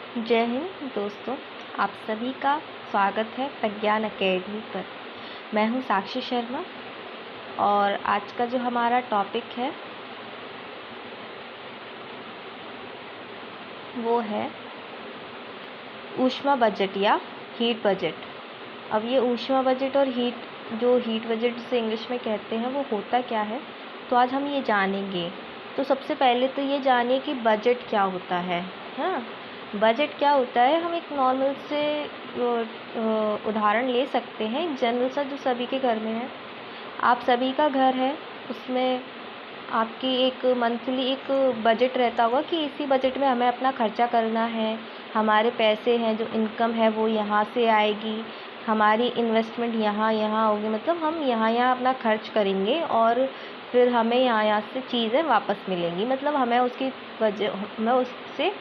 जय हिंद दोस्तों, आप सभी का स्वागत है प्रज्ञान अकेडमी पर। मैं हूं साक्षी शर्मा और आज का जो हमारा टॉपिक है वो है ऊष्मा बजट या हीट बजट। अब ये ऊष्मा बजट और हीट बजट से इंग्लिश में कहते हैं वो होता क्या है, तो आज हम ये जानेंगे। तो सबसे पहले तो ये जानिए कि बजट क्या होता है। हाँ, बजट क्या होता है। हम एक नॉर्मल से उदाहरण ले सकते हैं, एक जनरल सा जो सभी के घर में है। आप सभी का घर है, उसमें आपकी एक मंथली एक बजट रहता होगा कि इसी बजट में हमें अपना खर्चा करना है। हमारे पैसे हैं, जो इनकम है वो यहाँ से आएगी, हमारी इन्वेस्टमेंट यहाँ यहाँ होगी, मतलब हम यहाँ यहाँ अपना खर्च करेंगे और फिर हमें यहाँ यहाँ से चीज़ें वापस मिलेंगी। मतलब हमें उससे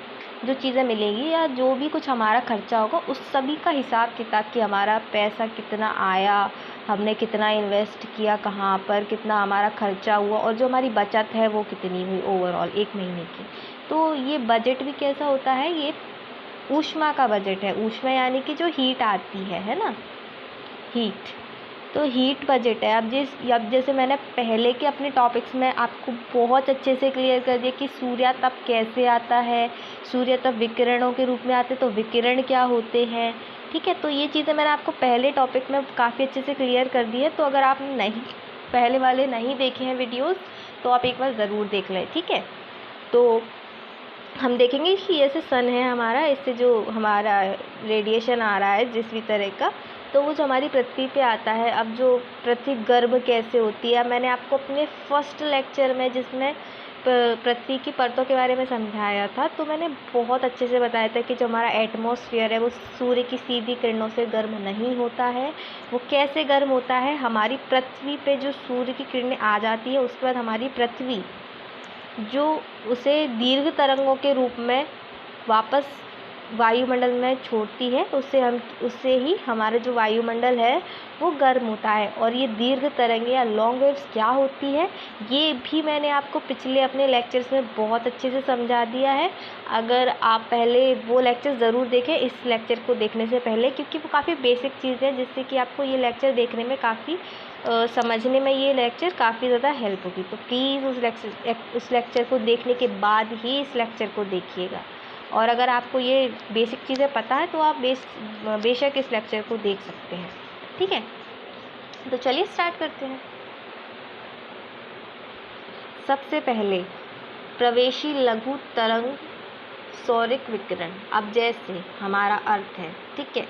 जो चीज़ें मिलेंगी या जो भी कुछ हमारा खर्चा होगा उस सभी का हिसाब किताब कि हमारा पैसा कितना आया, हमने कितना इन्वेस्ट किया, कहाँ पर कितना हमारा खर्चा हुआ और जो हमारी बचत है वो कितनी हुई ओवरऑल एक महीने की। तो ये बजट भी कैसा होता है, ये ऊष्मा का बजट है। ऊष्मा यानी कि जो हीट आती है ना, हीट। तो हीट बजट है। अब जैसे मैंने पहले के अपने टॉपिक्स में आपको बहुत अच्छे से क्लियर कर दिया कि सूर्य तप कैसे आता है, सूर्य तप विकिरणों के रूप में आते, तो विकिरण क्या होते हैं। ठीक है, तो ये चीज़ें मैंने आपको पहले टॉपिक में काफ़ी अच्छे से क्लियर कर दी है। तो अगर आप पहले वाले नहीं देखे हैं वीडियोज़ तो आप एक बार ज़रूर देख लें। ठीक है, तो हम देखेंगे कि ऐसे सन है हमारा, इससे जो हमारा रेडिएशन आ रहा है जिस भी तरह का, तो वो जो हमारी पृथ्वी पे आता है। अब जो पृथ्वी गर्म कैसे होती है, मैंने आपको अपने फर्स्ट लेक्चर में जिसमें पृथ्वी की परतों के बारे में समझाया था, तो मैंने बहुत अच्छे से बताया था कि जो हमारा एटमॉस्फेयर है वो सूर्य की सीधी किरणों से गर्म नहीं होता है। वो कैसे गर्म होता है, हमारी पृथ्वी पे जो सूर्य की किरणें आ जाती है उसके बाद हमारी पृथ्वी जो उसे दीर्घ तरंगों के रूप में वापस वायुमंडल में छोड़ती है, उससे ही हमारा जो वायुमंडल है वो गर्म होता है। और ये दीर्घ तरंगें या लॉन्ग वेव्स क्या होती है, ये भी मैंने आपको पिछले अपने लेक्चर्स में बहुत अच्छे से समझा दिया है। अगर आप पहले वो लेक्चर ज़रूर देखें इस लेक्चर को देखने से पहले, क्योंकि वो काफ़ी बेसिक चीज़ है जिससे कि आपको ये लेक्चर देखने में काफ़ी समझने में ये लेक्चर काफ़ी ज़्यादा हेल्प होगी। तो प्लीज़ उस लेक्चर को देखने के बाद ही इस लेक्चर को देखिएगा। और अगर आपको ये बेसिक चीज़ें पता है तो आप बेशक इस लेक्चर को देख सकते हैं। ठीक है, तो चलिए स्टार्ट करते हैं। सबसे पहले प्रवेशी लघु तरंग सौरिक विकिरण। अब जैसे हमारा अर्थ है, ठीक है,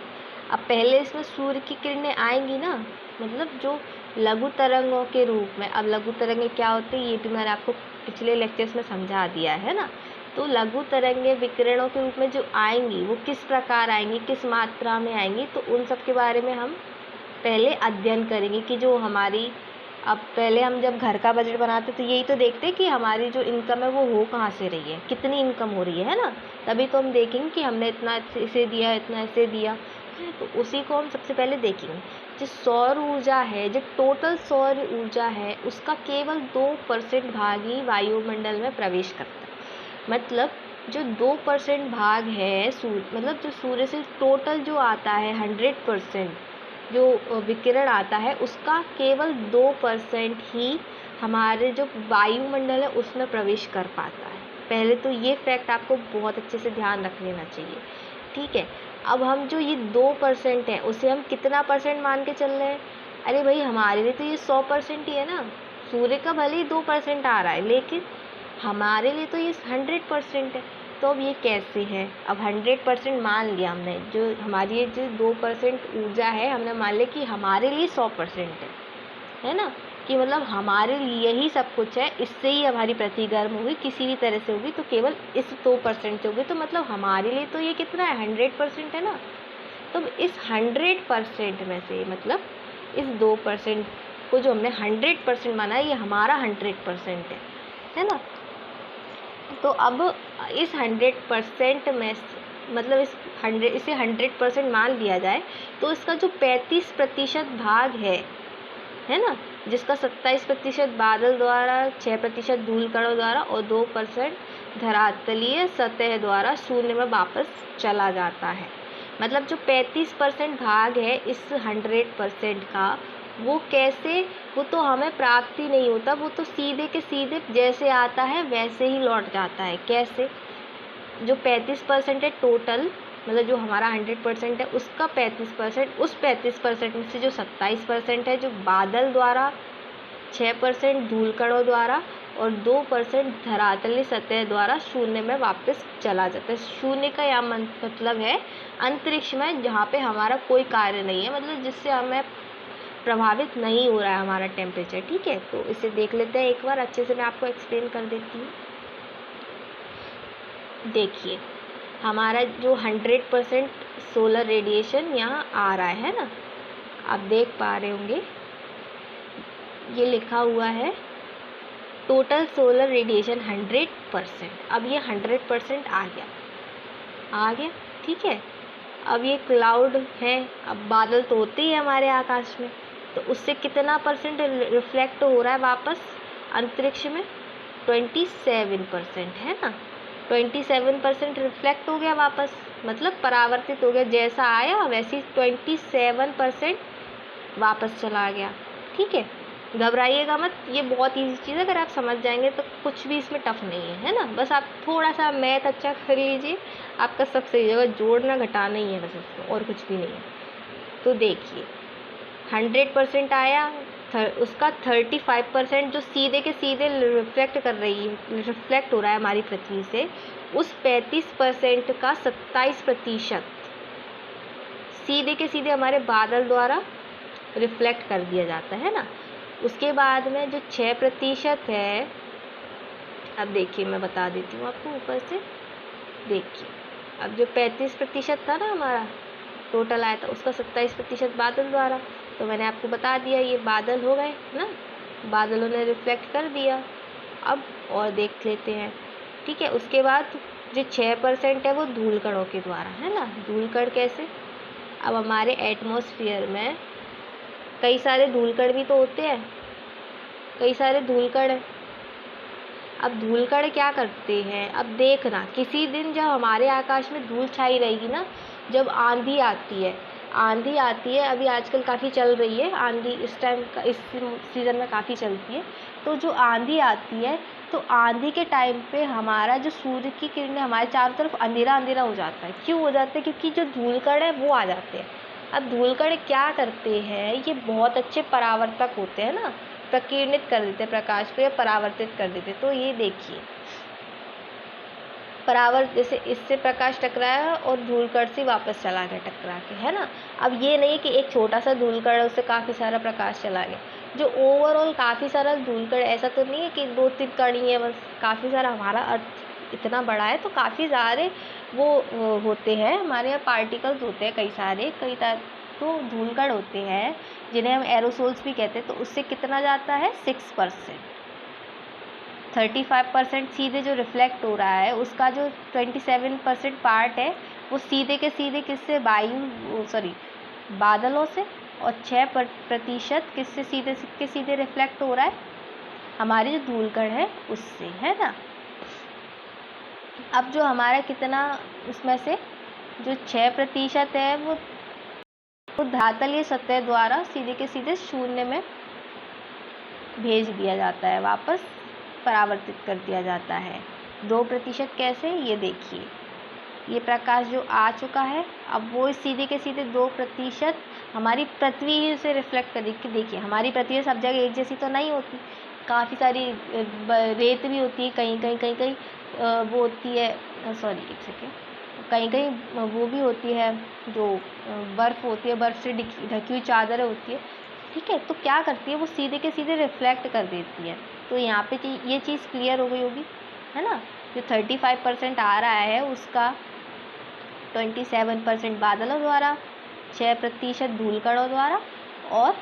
अब पहले इसमें सूर्य की किरणें आएंगी ना, मतलब जो लघु तरंगों के रूप में। अब लघु तरंगें क्या होती है ये भी मैंने आपको पिछले लेक्चर्स में समझा दिया है ना। तो लघु तरंगें विकिरणों के रूप में जो आएंगी वो किस प्रकार आएंगी, किस मात्रा में आएंगी, तो उन सब के बारे में हम पहले अध्ययन करेंगे कि जो हमारी, अब पहले हम जब घर का बजट बनाते तो यही तो देखते कि हमारी जो इनकम है वो हो कहाँ से रही है, कितनी इनकम हो रही है ना। तभी तो हम देखेंगे कि हमने इतना इसे दिया, इतना इसे दिया, तो उसी को हम सबसे पहले देखेंगे। जो सौर ऊर्जा है, जो टोटल सौर ऊर्जा है, उसका केवल 2% भाग ही वायुमंडल में प्रवेश करता है। मतलब जो 2% भाग है मतलब जो सूर्य से टोटल जो आता है 100% जो विकिरण आता है, उसका केवल 2% ही हमारे जो वायुमंडल है उसमें प्रवेश कर पाता है। पहले तो ये फैक्ट आपको बहुत अच्छे से ध्यान रख लेना चाहिए। ठीक है, अब हम जो ये 2% है उसे हम कितना परसेंट मान के चल रहे हैं। अरे भाई, हमारे लिए तो ये 100% ही है ना। सूर्य का भले ही 2% आ रहा है लेकिन हमारे लिए तो ये 100% है। तो अब ये कैसे है, अब 100% मान लिया हमने, जो हमारी ये जो 2% ऊर्जा है हमने मान लिया कि हमारे लिए 100% है ना, कि मतलब हमारे लिए ही सब कुछ है, इससे ही हमारी पृथ्वी गर्म होगी, किसी भी तरह से होगी तो केवल इस 2% से होगी। तो मतलब हमारे लिए तो ये कितना है, 100% है ना। तो इस 100% में से, मतलब इस 2% को जो हमने 100% माना है, ये हमारा 100% है ना। तो अब इस 100% में मतलब इसे 100% मान लिया जाए तो इसका जो 35% भाग है ना, जिसका 27% बादल द्वारा, 6% धूल कणों द्वारा और 2% धरातलीय सतह द्वारा शून्य में वापस चला जाता है। मतलब जो 35% भाग है इस 100% का, वो कैसे, वो तो हमें प्राप्त ही नहीं होता, वो तो सीधे के सीधे जैसे आता है वैसे ही लौट जाता है। कैसे? जो 35% है टोटल, मतलब जो हमारा 100% है उसका 35%, उस 35% में से जो 27% है जो बादल द्वारा, 6% धूलकणों द्वारा और 2% धरातलीय सतह द्वारा शून्य में वापस चला जाता है। शून्य का यह मतलब है अंतरिक्ष में, जहाँ पे हमारा कोई कार्य नहीं है, मतलब जिससे हमें प्रभावित नहीं हो रहा है हमारा टेम्परेचर। ठीक है, तो इसे देख लेते हैं एक बार अच्छे से, मैं आपको एक्सप्लेन कर देती हूँ। देखिए, हमारा जो 100% सोलर रेडिएशन यहाँ आ रहा है ना, आप देख पा रहे होंगे, ये लिखा हुआ है टोटल सोलर रेडिएशन 100%। अब ये 100% आ गया। ठीक है, अब ये क्लाउड है, अब बादल तो होते ही हमारे आकाश में, तो उससे कितना % रिफ्लेक्ट हो रहा है वापस अंतरिक्ष में? 27% है ना। 27% रिफ्लेक्ट हो गया वापस, मतलब परावर्तित हो गया, जैसा आया वैसे 27% वापस चला गया। ठीक है, घबराइएगा मत, ये बहुत ईजी चीज़ है, अगर आप समझ जाएंगे तो कुछ भी इसमें टफ नहीं है ना। बस आप थोड़ा सा मैथ अच्छा कर लीजिए, आपका सब सही जगह, जोड़ना घटाना ही है बस इसमें, और कुछ भी नहीं है। तो देखिए 100% आया, उसका 35% जो सीधे के सीधे रिफ्लेक्ट हो रहा है हमारी पृथ्वी से, उस 35% का 27% सीधे के सीधे हमारे बादल द्वारा रिफ्लेक्ट कर दिया जाता है ना। उसके बाद में जो 6% है, अब देखिए मैं बता देती हूँ आपको ऊपर से। देखिए, अब जो 35% था ना हमारा टोटल आया था, उसका 27% बादल द्वारा, तो मैंने आपको बता दिया ये बादल हो गए ना, बादलों ने रिफ्लेक्ट कर दिया। अब और देख लेते हैं। ठीक है, उसके बाद जो 6% है वो धूलकणों के द्वारा है ना। धूलकण कैसे? अब हमारे एटमॉस्फेयर में कई सारे धूलकण भी तो होते हैं, कई सारे धूलकण हैं। अब धूलकण क्या करते हैं? अब देखना, किसी दिन जब हमारे आकाश में धूल छाई रहेगी ना, जब आंधी आती है, अभी आजकल काफ़ी चल रही है आंधी, इस टाइम का, इस सीज़न में काफ़ी चलती है। तो जो आंधी आती है, तो आंधी के टाइम पे हमारा जो सूर्य की किरणें हमारे चारों तरफ अंधेरा अंधेरा हो जाता है। क्यों हो जाता है? क्योंकि जो धूलकण है वो आ जाते हैं। अब धूलकण क्या करते हैं? ये बहुत अच्छे परावर्तक होते हैं ना, प्रकीर्णित कर देते हैं प्रकाश को, या परावर्तित कर देते। तो ये देखिए, जैसे इससे प्रकाश टकराया और धूलकण से वापस चला गया टकरा के, है ना। अब ये नहीं कि एक छोटा सा धूलकण है उससे काफ़ी सारा प्रकाश चला गया, जो ओवरऑल काफ़ी सारा धूलकण, ऐसा तो नहीं है कि 2-3 कण ही है, बस काफ़ी सारा, हमारा अर्थ इतना बड़ा है तो काफ़ी सारे वो होते हैं हमारे यहाँ, पार्टिकल्स होते हैं कई सारे, तो धूलकण होते हैं जिन्हें हम एरोसोल्स भी कहते हैं। तो उससे कितना जाता है? 6%। 35% सीधे जो रिफ्लेक्ट हो रहा है, उसका जो 27% पार्ट है वो सीधे के सीधे किससे? बादलों से। और 6% किससे सीधे के सीधे रिफ्लेक्ट हो रहा है? हमारी जो धूलकण है उससे, है ना। अब जो हमारा कितना, उसमें से जो 6% है वो धरातलीय सतह द्वारा सीधे के सीधे शून्य में भेज दिया जाता है, वापस परावर्तित कर दिया जाता है। 2% कैसे? ये देखिए, ये प्रकाश जो आ चुका है, अब वो सीधे के सीधे 2% हमारी पृथ्वी ही उसे रिफ्लेक्ट करेगी। देखिए, हमारी पृथ्वी सब जगह एक जैसी तो नहीं होती, काफ़ी सारी रेत भी होती है, कहीं कहीं वो होती है, एक सेकेंड, कहीं कहीं वो भी होती है जो बर्फ़ होती है, बर्फ़ से ढकी हुई चादरें होती है। ठीक है, तो क्या करती है वो? सीधे के सीधे रिफ्लेक्ट कर देती है। तो यहाँ पे ये चीज़ क्लियर हो गई होगी, है ना। जो 35% आ रहा है उसका 27% बादलों द्वारा, 6% धूलकणों द्वारा और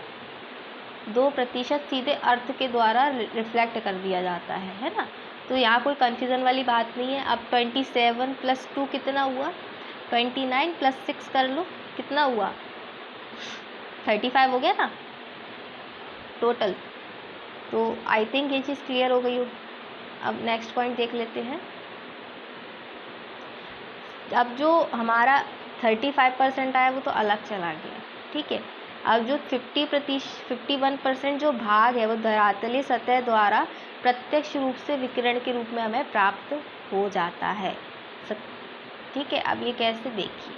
2% सीधे अर्थ के द्वारा रिफ्लेक्ट कर दिया जाता है ना। तो यहाँ कोई कन्फ्यूज़न वाली बात नहीं है। अब 27 + 2 कितना हुआ? 29 + 6 कर लो, कितना हुआ? 35 हो गया ना टोटल। तो आई थिंक ये चीज़ क्लियर हो गई होगी। अब नेक्स्ट पॉइंट देख लेते हैं। अब जो हमारा 35% आया वो तो अलग चला गया, ठीक है। अब जो 51% जो भाग है वो धरातलीय सतह द्वारा प्रत्यक्ष रूप से विकिरण के रूप में हमें प्राप्त हो जाता है, ठीक है। अब ये कैसे देखिए,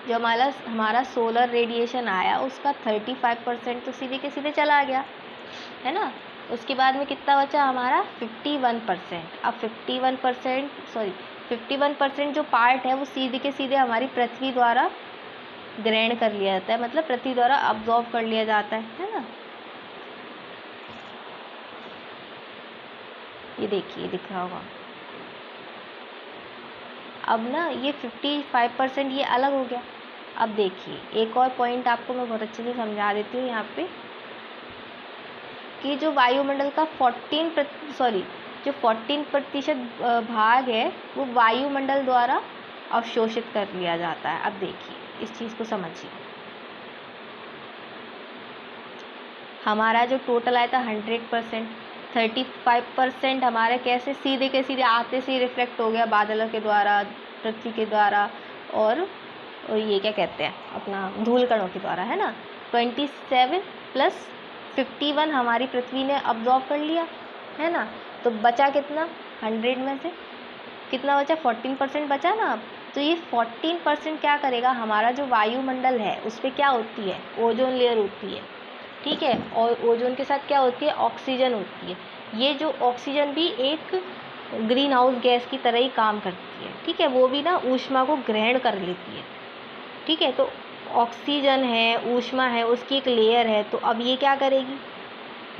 जो हमारा सोलर रेडिएशन आया उसका 35% तो सीधे के सीधे चला गया, है ना। उसके बाद में कितना बचा हमारा 51%। अब 51% जो पार्ट है वो सीधे के सीधे हमारी पृथ्वी द्वारा ग्रहण कर लिया जाता है, मतलब पृथ्वी द्वारा अब्जॉर्ब कर लिया जाता है ना। ये देखिए दिख रहा होगा। अब ना ये 55% ये अलग हो गया। अब देखिए एक और पॉइंट आपको मैं बहुत अच्छे से समझा देती हूँ यहाँ पे, कि जो वायुमंडल का 14% भाग है वो वायुमंडल द्वारा अवशोषित कर लिया जाता है। अब देखिए इस चीज़ को समझिए, हमारा जो टोटल आया था 100%, 35% हमारे कैसे सीधे के सीधे आते से रिफ्लेक्ट हो गया बादलों के द्वारा, पृथ्वी के द्वारा, और ये क्या कहते हैं अपना धूल कणों के द्वारा, है ना। 27 + 51 हमारी पृथ्वी ने अब्जॉर्ब कर लिया, है ना। तो बचा कितना, 100 में से कितना बचा, 14% बचा ना। अब तो ये 14% क्या करेगा, हमारा जो वायुमंडल है उस पर क्या होती है, ओजोन लेयर होती है, ठीक है। और ओजोन के साथ क्या होती है, ऑक्सीजन होती है। ये जो ऑक्सीजन भी एक ग्रीन हाउस गैस की तरह ही काम करती है, ठीक है। वो भी ना ऊष्मा को ग्रहण कर लेती है, ठीक है। तो ऑक्सीजन है, ऊष्मा है, उसकी एक लेयर है, तो अब ये क्या करेगी,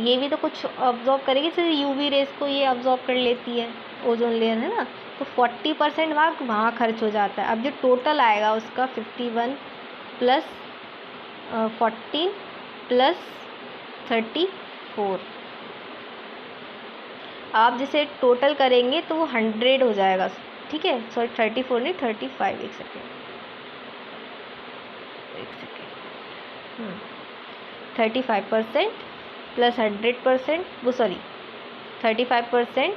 ये भी तो कुछ अब्जॉर्ब करेगी, सिर्फ यूवी रेस को ये अब्जॉर्ब कर लेती है ओजोन लेयर, है ना। तो 40% भाग वहाँ खर्च हो जाता है। अब जो टोटल आएगा उसका 51 + 14 + 34, आप जिसे टोटल करेंगे तो वो 100 हो जाएगा, ठीक है। सॉरी 34 नहीं 35, एक सेकेंड 35% + 100%, वो सॉरी 35%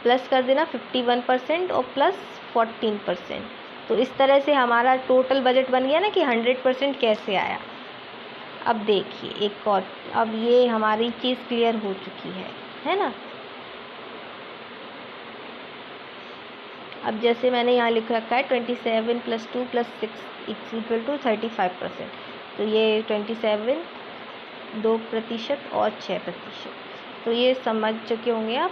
प्लस कर देना 51% और +14%। तो इस तरह से हमारा टोटल बजट बन गया ना कि 100% कैसे आया। अब देखिए एक और, अब ये हमारी चीज़ क्लियर हो चुकी है ना। अब जैसे मैंने यहाँ लिख रखा है 27 + 2 + 6 = 35%, तो ये 27 2% और 6%, तो ये समझ चुके होंगे आप,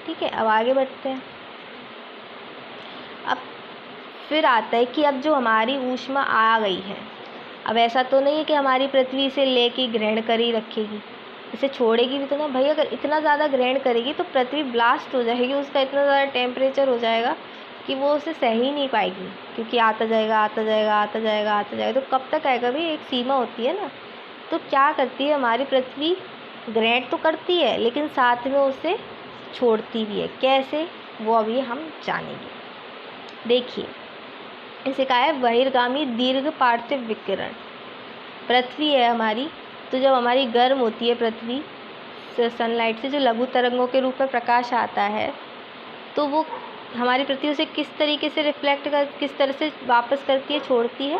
ठीक है। अब आगे बढ़ते हैं। अब फिर आता है कि अब जो हमारी ऊष्मा आ गई है, अब ऐसा तो नहीं है कि हमारी पृथ्वी इसे लेके ग्रहण कर ही रखेगी, इसे छोड़ेगी भी तो ना भाई। अगर इतना ज़्यादा ग्रहण करेगी तो पृथ्वी ब्लास्ट हो जाएगी, उसका इतना ज़्यादा टेम्परेचर हो जाएगा कि वो उसे सह ही नहीं पाएगी, क्योंकि आता जाएगा आता जाएगा आता जाएगा आता जाएगा, तो कब तक आएगा भाई, एक सीमा होती है ना। तो क्या करती है हमारी पृथ्वी, ग्रहण तो करती है लेकिन साथ में उसे छोड़ती भी है, कैसे वो अभी हम जानेंगे। देखिए इसे कहा है बहिर्गामी दीर्घ पार्थिव विकिरण। पृथ्वी है हमारी, तो जब हमारी गर्म होती है पृथ्वी सनलाइट से, जो लघु तरंगों के रूप में प्रकाश आता है, तो वो हमारी पृथ्वी से किस तरीके से रिफ्लेक्ट कर, किस तरह से वापस करती है, छोड़ती है,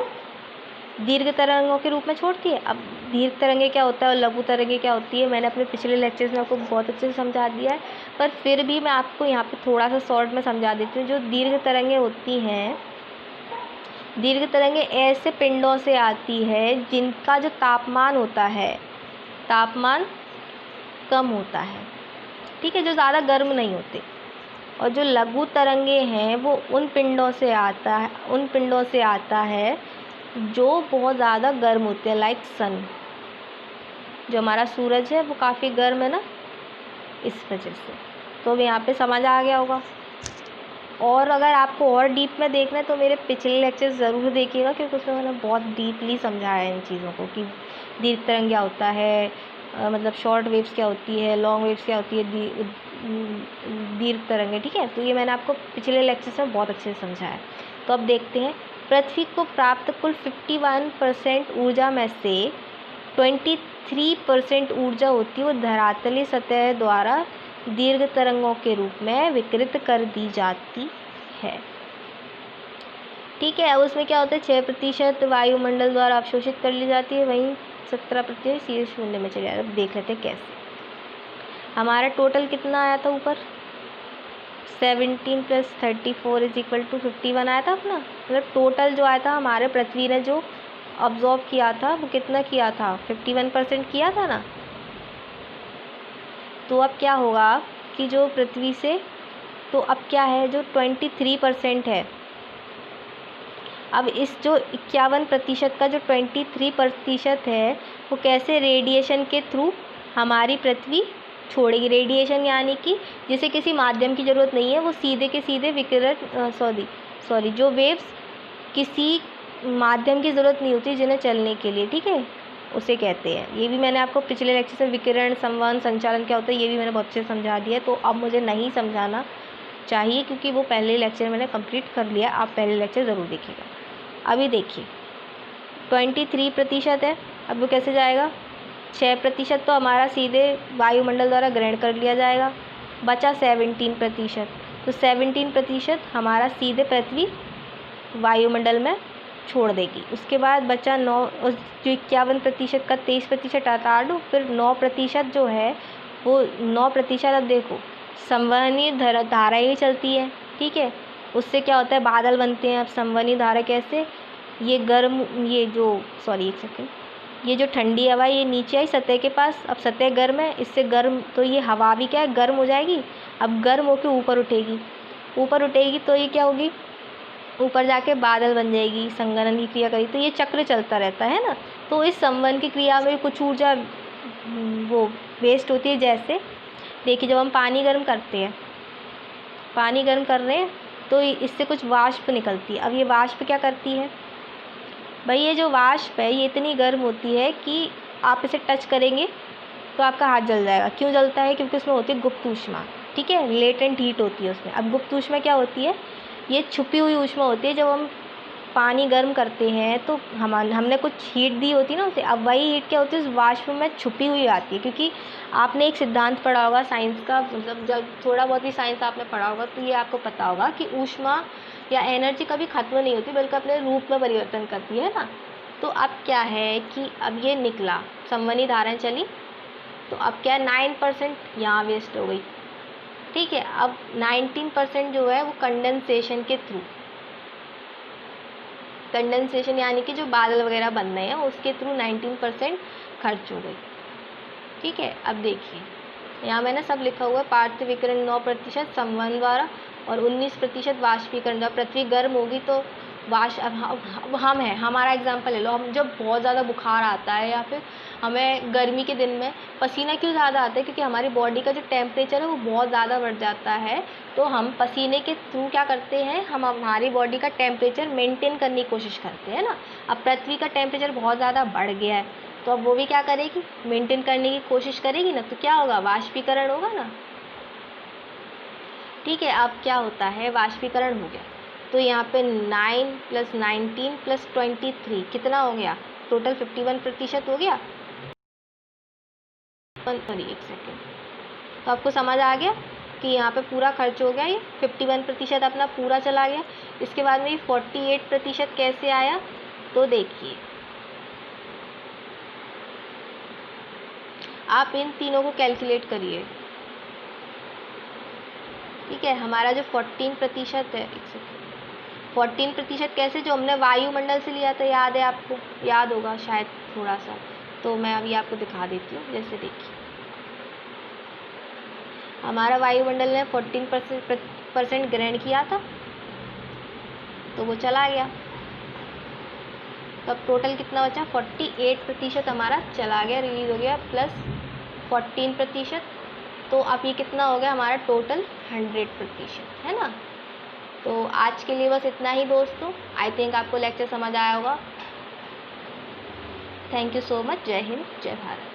दीर्घ तरंगों के रूप में छोड़ती है। अब दीर्घ तरंगे क्या होता है और लघु तरंगे क्या होती है, मैंने अपने पिछले लेक्चर्स में आपको बहुत अच्छे से समझा दिया है, पर फिर भी मैं आपको यहाँ पे थोड़ा सा शॉर्ट में समझा देती हूँ। जो दीर्घ तरंगे होती हैं, दीर्घ तरंगे ऐसे पिंडों से आती है जिनका जो तापमान होता है, तापमान कम होता है, ठीक है, जो ज़्यादा गर्म नहीं होते। और जो लघु तरंगे हैं वो उन पिंडों से आता है जो बहुत ज़्यादा गर्म होते हैं, लाइक सन। जो हमारा सूरज है वो काफ़ी गर्म है ना, इस वजह से। तो अब यहाँ पे समझ आ गया होगा। और अगर आपको और डीप में देखना है तो मेरे पिछले लेक्चर्स ज़रूर देखिएगा, क्योंकि उसमें मैंने बहुत डीपली समझाया है इन चीज़ों को, कि दीर्घ तरंग क्या होता है, मतलब शॉर्ट वेव्स क्या होती है, लॉन्ग वेव्स क्या होती है, दीर्घ तरंगें, ठीक है। तो ये मैंने आपको पिछले लेक्चर्स में बहुत अच्छे से समझाया है। तो अब देखते हैं, पृथ्वी को प्राप्त कुल 51% ऊर्जा में से 23% ऊर्जा होती है वो धरातलीय सतह द्वारा दीर्घ तरंगों के रूप में विकृत कर दी जाती है। ठीक है, अब उसमें क्या होता है, 6% वायुमंडल द्वारा अवशोषित कर ली जाती है, वहीं 17% सीधे शून्य में चले जाता है। देख लेते हैं कैसे। हमारा टोटल कितना आया था ऊपर, 17 + 34 = 51 आया था अपना। मतलब टोटल जो आया था हमारे पृथ्वी ने जो ऑब्जॉर्व किया था वो कितना किया था, 51% किया था ना। तो अब क्या होगा कि जो पृथ्वी से, तो अब क्या है, जो 23% है, अब इस जो 51% का जो 23% है वो कैसे रेडिएशन के थ्रू हमारी पृथ्वी छोड़ेगी। रेडिएशन यानी कि जिसे किसी माध्यम की ज़रूरत नहीं है, वो सीधे के सीधे विकिरण सॉरी जो वेव्स किसी माध्यम की ज़रूरत नहीं होती जिन्हें चलने के लिए, ठीक है, उसे कहते हैं। ये भी मैंने आपको पिछले लेक्चर में विकिरण, संवहन, संचालन क्या होता है ये भी मैंने बहुत अच्छे से समझा दिया है, तो अब मुझे नहीं समझाना चाहिए क्योंकि वो पहले लेक्चर मैंने कंप्लीट कर लिया। आप पहले लेक्चर ज़रूर देखिएगा। अभी देखिए 23% है, अब वो कैसे जाएगा, 6% तो हमारा सीधे वायुमंडल द्वारा ग्रहण कर लिया जाएगा, बचा 17%। तो 17% हमारा सीधे पृथ्वी वायुमंडल में छोड़ देगी। उसके बाद बचा 9, उस जो 51% का 23% हटा दो, फिर 9% जो है वो 9%। अब देखो संवहनीय धाराएँ ही चलती है, ठीक है, उससे क्या होता है, बादल बनते हैं। अब संवहनीय धारा कैसे, ये गर्म, ये जो सॉरी एक सेकेंड, ये जो ठंडी हवा ये नीचे आई सतह के पास, अब सतह गर्म है, इससे गर्म, तो ये हवा भी क्या है, गर्म हो जाएगी। अब गर्म होकर ऊपर उठेगी, ऊपर उठेगी तो ये क्या होगी, ऊपर जाके बादल बन जाएगी, संघनन की क्रिया करेगी। तो ये चक्र चलता रहता है ना। तो इस संवहन की क्रिया में कुछ ऊर्जा वो वेस्ट होती है। जैसे देखिए जब हम पानी गर्म करते हैं, पानी गर्म कर रहे हैं तो इससे कुछ वाष्प निकलती है। अब ये वाष्प क्या करती है भाई, ये जो वाष्प है ये इतनी गर्म होती है कि आप इसे टच करेंगे तो आपका हाथ जल जाएगा। क्यों जलता है, क्योंकि उसमें होती है गुप्त ऊष्मा, ठीक है, लेटेंट हीट होती है उसमें। अब गुप्त ऊष्मा क्या होती है, ये छुपी हुई ऊष्मा होती है। जब हम पानी गर्म करते हैं तो हमने कुछ हीट दी होती है ना उसे, अब वही हीट क्या होती है उस वाष्प में छुपी हुई आती है। क्योंकि आपने एक सिद्धांत पढ़ा होगा साइंस का, मतलब जब थोड़ा बहुत भी साइंस आपने पढ़ा होगा तो ये आपको पता होगा कि ऊष्मा या एनर्जी कभी खत्म नहीं होती बल्कि अपने रूप में परिवर्तन करती है ना। तो अब क्या है कि अब ये निकला, संवहनी धाराएं चली, तो अब क्या है 9% यहाँ वेस्ट हो गई, ठीक है। अब 19% जो है वो कंडेंसेशन के थ्रू, कंडेंसेशन यानी कि जो बादल वगैरह बन रहे हैं उसके थ्रू 19% खर्च हो गई, ठीक है। अब देखिए यहाँ मैंने सब लिखा हुआ है, पार्थिव विकिरण 9% संवहन द्वारा और 19% वाष्पीकरण द्वारा। पृथ्वी गर्म होगी तो अब हम हैं, हमारा एग्जाम्पल ले लो, हम जब बहुत ज़्यादा बुखार आता है या फिर हमें गर्मी के दिन में पसीना क्यों ज़्यादा आता है, क्योंकि हमारी बॉडी का जो टेम्परेचर है वो बहुत ज़्यादा बढ़ जाता है। तो हम पसीने के थ्रू क्या करते हैं, हम हमारी बॉडी का टेम्परेचर मेंटेन करने की कोशिश करते हैं ना। अब पृथ्वी का टेम्परेचर बहुत ज़्यादा बढ़ गया है तो अब वो भी क्या करेगी, मेंटेन करने की कोशिश करेगी ना, तो क्या होगा, वाष्पीकरण होगा ना, ठीक है। अब क्या होता है, वाष्पीकरण हो गया तो यहाँ पे 9 + 19 + 23 कितना हो गया, टोटल 51% हो गया। सॉरी एक सेकेंड, तो आपको समझ आ गया कि यहाँ पे पूरा खर्च हो गया, ये 51% अपना पूरा चला गया। इसके बाद में ये 48% कैसे आया, तो देखिए आप इन तीनों को कैलकुलेट करिए, ठीक है। हमारा जो 14% है, 14% कैसे, जो हमने वायुमंडल से लिया था, याद है आपको, याद होगा शायद थोड़ा सा, तो मैं अभी आपको दिखा देती हूँ। जैसे देखिए हमारा वायुमंडल ने 14% ग्रहण किया था तो वो चला गया, तो अब टोटल कितना बचा, 48% हमारा चला गया, रिलीज हो गया, प्लस 14%, तो अब ये कितना हो गया हमारा टोटल 100%, है ना। तो आज के लिए बस इतना ही दोस्तों। आई थिंक आपको लेक्चर समझ आया होगा। Thank you so much. जय हिंद, जय भारत।